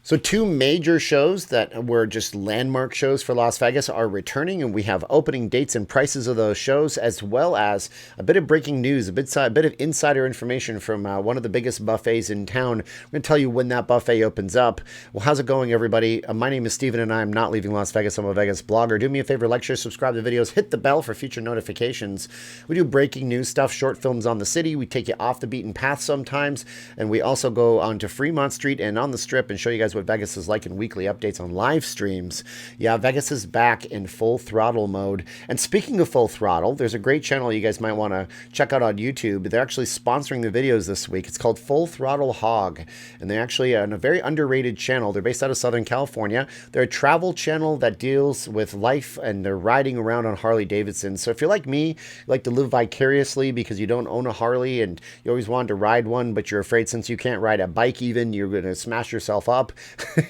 So two major shows that were just landmark shows for Las Vegas are returning, and we have opening dates and prices of those shows, as well as a bit of breaking news, a bit of insider information from one of the biggest buffets in town. I'm going to tell you when that buffet opens up. Well, how's it going, everybody? My name is Steven, and I'm not leaving Las Vegas. I'm a Vegas blogger. Do me a favor, like, share, subscribe to videos, hit the bell for future notifications. We do breaking news stuff, short films on the city. We take you off the beaten path sometimes, and we also go onto Fremont Street and on the Strip and show you guys what Vegas is like in weekly updates on live streams. Yeah, Vegas is back in full throttle mode. And speaking of full throttle, there's a great channel you guys might want to check out on YouTube. They're actually sponsoring the videos this week. It's called Full Throttle Hog, and they're actually on a very underrated channel. They're based out of Southern California. They're a travel channel that deals with life, and they're riding around on Harley Davidson. So if you're like me, you like to live vicariously because you don't own a Harley and you always wanted to ride one, but you're afraid since you can't ride a bike even, you're going to smash yourself up.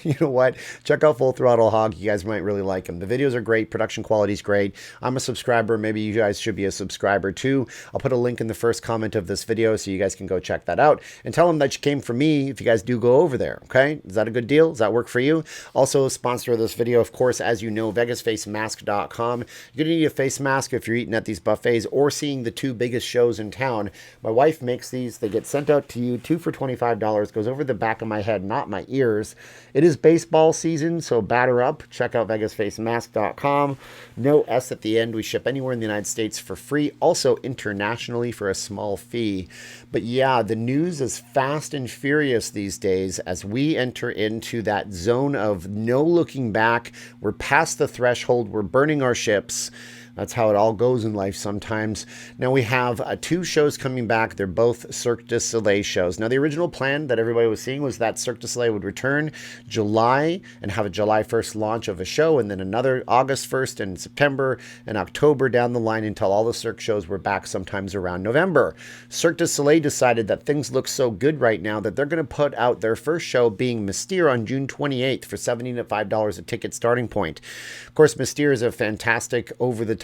You know what? Check out Full Throttle Hog. You guys might really like them. The videos are great. Production quality is great. I'm a subscriber. Maybe you guys should be a subscriber too. I'll put a link in the first comment of this video so you guys can go check that out and tell them that you came from me if you guys do go over there. Okay? Is that a good deal? Does that work for you? Also, a sponsor of this video, of course, as you know, VegasFaceMask.com. You're going to need a face mask if you're eating at these buffets or seeing the two biggest shows in town. My wife makes these. They get sent out to you, 2 for $25. Goes over the back of my head, not my ears. It is baseball season, so batter up. Check out VegasFaceMask.com. No S at the end. We ship anywhere in the United States for free, also internationally for a small fee. But yeah, the news is fast and furious these days as we enter into that zone of no looking back. We're past the threshold. We're burning our ships. That's how it all goes in life sometimes. Now we have two shows coming back. They're both Cirque Du Soleil shows. Now the original plan that everybody was seeing was that Cirque Du Soleil would return July and have a July 1st launch of a show, and then another August 1st and September and October down the line until all the Cirque shows were back sometimes around November. Cirque Du Soleil decided that things look so good right now that they're going to put out their first show being Mystere on June 28th for $75 a ticket starting point. Of course, Mystere is a fantastic over-the-top,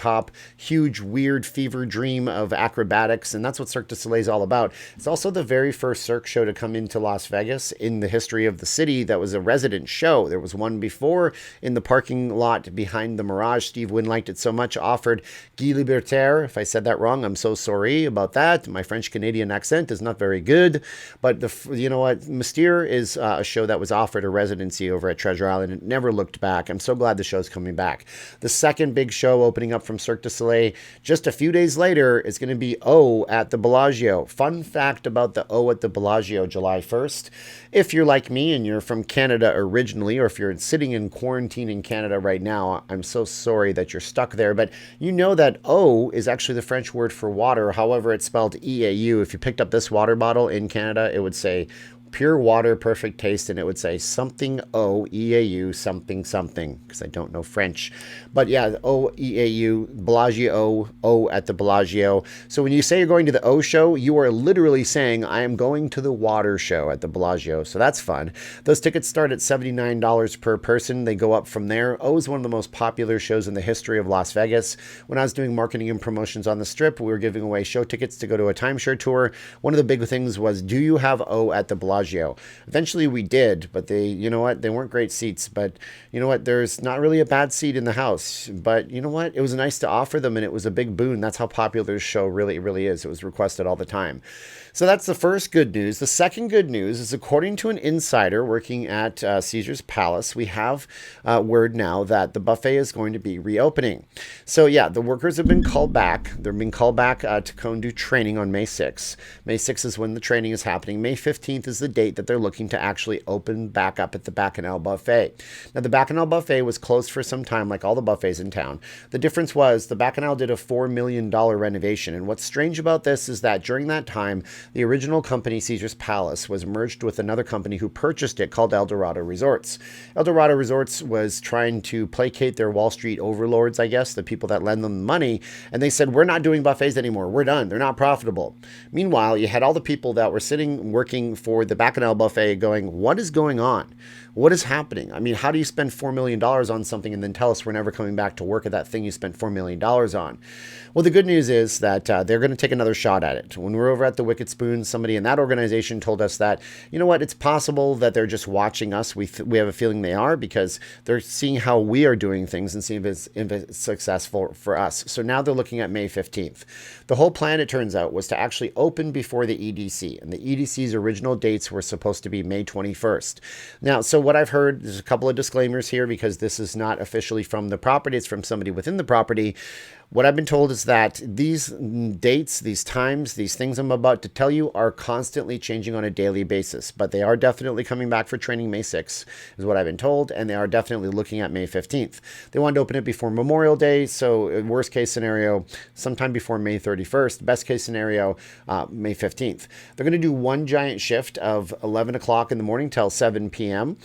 huge, weird fever dream of acrobatics, and that's what Cirque du Soleil is all about. It's also the very first Cirque show to come into Las Vegas in the history of the city that was a resident show. There was one before in the parking lot behind the Mirage. Steve Wynn liked it so much, offered Guy Libertaire. If I said that wrong, I'm so sorry about that. My French-Canadian accent is not very good, but you know what? Mystere is a show that was offered a residency over at Treasure Island. It never looked back. I'm so glad the show's coming back. The second big show opening up from Cirque du Soleil just a few days later is going to be O at the Bellagio. Fun fact about the O at the Bellagio July 1st. If you're like me and you're from Canada originally, or if you're sitting in quarantine in Canada right now, I'm so sorry that you're stuck there. But you know that O is actually the French word for water. However, it's spelled EAU. If you picked up this water bottle in Canada, it would say pure water, perfect taste, and it would say something O-E-A-U, something, something, because I don't know French. But yeah, O-E-A-U, Bellagio, O at the Bellagio. So when you say you're going to the O show, you are literally saying, I am going to the water show at the Bellagio. So that's fun. Those tickets start at $79 per person. They go up from there. O is one of the most popular shows in the history of Las Vegas. When I was doing marketing and promotions on the Strip, we were giving away show tickets to go to a timeshare tour. One of the big things was, do you have O at the Bellagio? Eventually we did, but they, you know what, they weren't great seats, but you know what, there's not really a bad seat in the house, but you know what, it was nice to offer them, and it was a big boon. That's how popular this show really is. It was requested all the time. So that's the first good news. The second good news is, according to an insider working at Caesar's Palace, we have word now that the buffet is going to be reopening. So yeah, the workers have been called back. They're being called back to go and do training on May 6th. May 6th is when the training is happening. May 15th is the date that they're looking to actually open back up at the Bacchanal Buffet. Now, the Bacchanal Buffet was closed for some time, like all the buffets in town. The difference was the Bacchanal did a $4 million renovation, and what's strange about this is that during that time, the original company, Caesar's Palace, was merged with another company who purchased it called Dorado Resorts. Dorado Resorts was trying to placate their Wall Street overlords, I guess, the people that lend them money, and they said, we're not doing buffets anymore. We're done. They're not profitable. Meanwhile, you had all the people that were sitting working for the Bacchanal buffet going, what is going on? What is happening? I mean, how do you spend $4 million on something and then tell us we're never coming back to work at that thing you spent $4 million on? Well, the good news is that they're going to take another shot at it. When we were over at the Wicked Spoon, somebody in that organization told us that, you know what, it's possible that they're just watching us. We have a feeling they are, because they're seeing how we are doing things and seeing if it's successful for us. So now they're looking at May 15th. The whole plan, it turns out, was to actually open before the EDC. And the EDC's original dates were supposed to be May 21st. Now, so what I've heard, there's a couple of disclaimers here, because this is not officially from the property. It's from somebody within the property. What I've been told is that these dates, these times, these things I'm about to tell you are constantly changing on a daily basis, but they are definitely coming back for training May 6th, is what I've been told, and they are definitely looking at May 15th. They wanted to open it before Memorial Day, so worst case scenario, sometime before May 31st. Best case scenario, May 15th. They're going to do one giant shift of 11 o'clock in the morning till 7 p.m.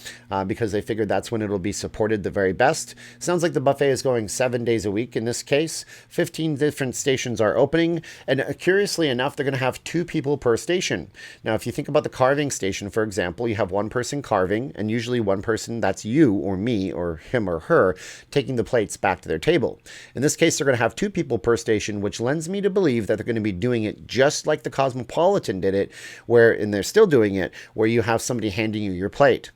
Because they figured that's when it'll be supported the very best. Sounds like the buffet is going 7 days a week in this case. 15 different stations are opening, and curiously enough, they're going to have 2 people per station. Now, if you think about the carving station, for example, you have one person carving, and usually one person, that's you or me or him or her, taking the plates back to their table. In this case, they're going to have 2 people per station, which lends me to believe that they're going to be doing it just like the Cosmopolitan did it, and they're still doing it, where you have somebody handing you your plate.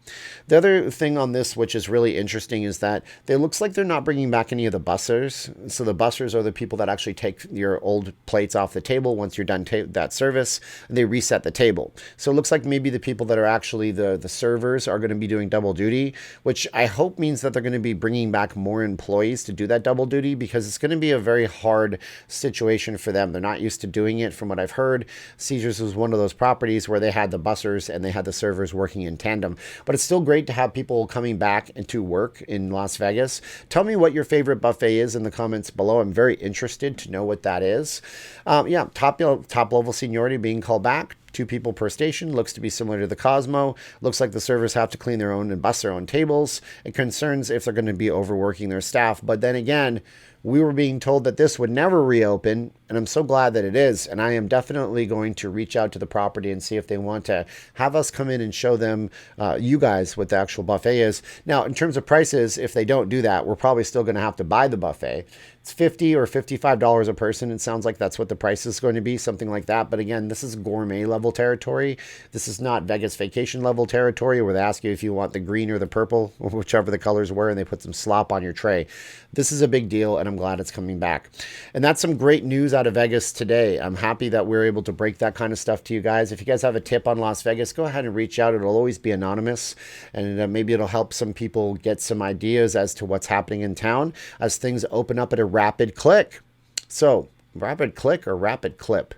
The other thing on this, which is really interesting, is that it looks like they're not bringing back any of the bussers. So the bussers are the people that actually take your old plates off the table once you're done that service, and they reset the table. So it looks like maybe the people that are actually the servers are going to be doing double duty, which I hope means that they're going to be bringing back more employees to do that double duty, because it's going to be a very hard situation for them. They're not used to doing it, from what I've heard. Caesars was one of those properties where they had the bussers and they had the servers working in tandem. But it's still great to have people coming back into work in Las Vegas. Tell me what your favorite buffet is in the comments below. I'm very interested to know what that is. Yeah, top level seniority being called back. 2 people per station. Looks to be similar to the Cosmo. Looks like the servers have to clean their own and bus their own tables. It concerns if they're going to be overworking their staff. But then again, we were being told that this would never reopen, and I'm so glad that it is. And I am definitely going to reach out to the property and see if they want to have us come in and show them, you guys, what the actual buffet is. Now, in terms of prices, if they don't do that, we're probably still going to have to buy the buffet. It's $50 or $55 a person. It sounds like that's what the price is going to be, something like that. But again, this is gourmet level territory. This is not Vegas vacation level territory where they ask you if you want the green or the purple, or whichever the colors were, and they put some slop on your tray. This is a big deal, and I'm glad it's coming back. And that's some great news out of Vegas today. I'm happy that we're able to break that kind of stuff to you guys. If you guys have a tip on Las Vegas, go ahead and reach out. It'll always be anonymous, and maybe it'll help some people get some ideas as to what's happening in town as things open up at a rapid click. So, rapid click or rapid clip?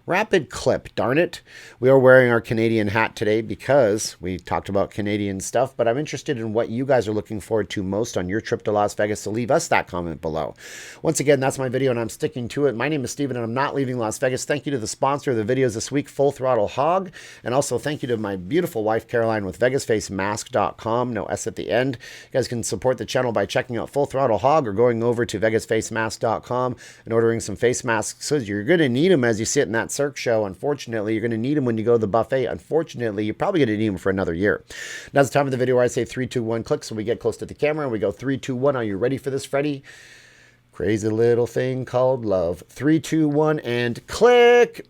Rapid clip, darn it. We are wearing our Canadian hat today because we talked about Canadian stuff, but I'm interested in what you guys are looking forward to most on your trip to Las Vegas, so leave us that comment below. Once again, that's my video, and I'm sticking to it. My name is Steven, and I'm not leaving Las Vegas. Thank you to the sponsor of the videos this week, Full Throttle Hog, and also thank you to my beautiful wife, Caroline, with VegasFaceMask.com. No S at the end. You guys can support the channel by checking out Full Throttle Hog or going over to VegasFaceMask.com and ordering some face masks, because you're going to need them as you sit in that Cirque show. Unfortunately, you're going to need them when you go to the buffet. Unfortunately, you're probably going to need them for another year. Now's the time of the video where I say 3, 2, 1, click. So we get close to the camera and we go 3, 2, 1. Are you ready for this, Freddy? Crazy little thing called love. 3, 2, 1, and click.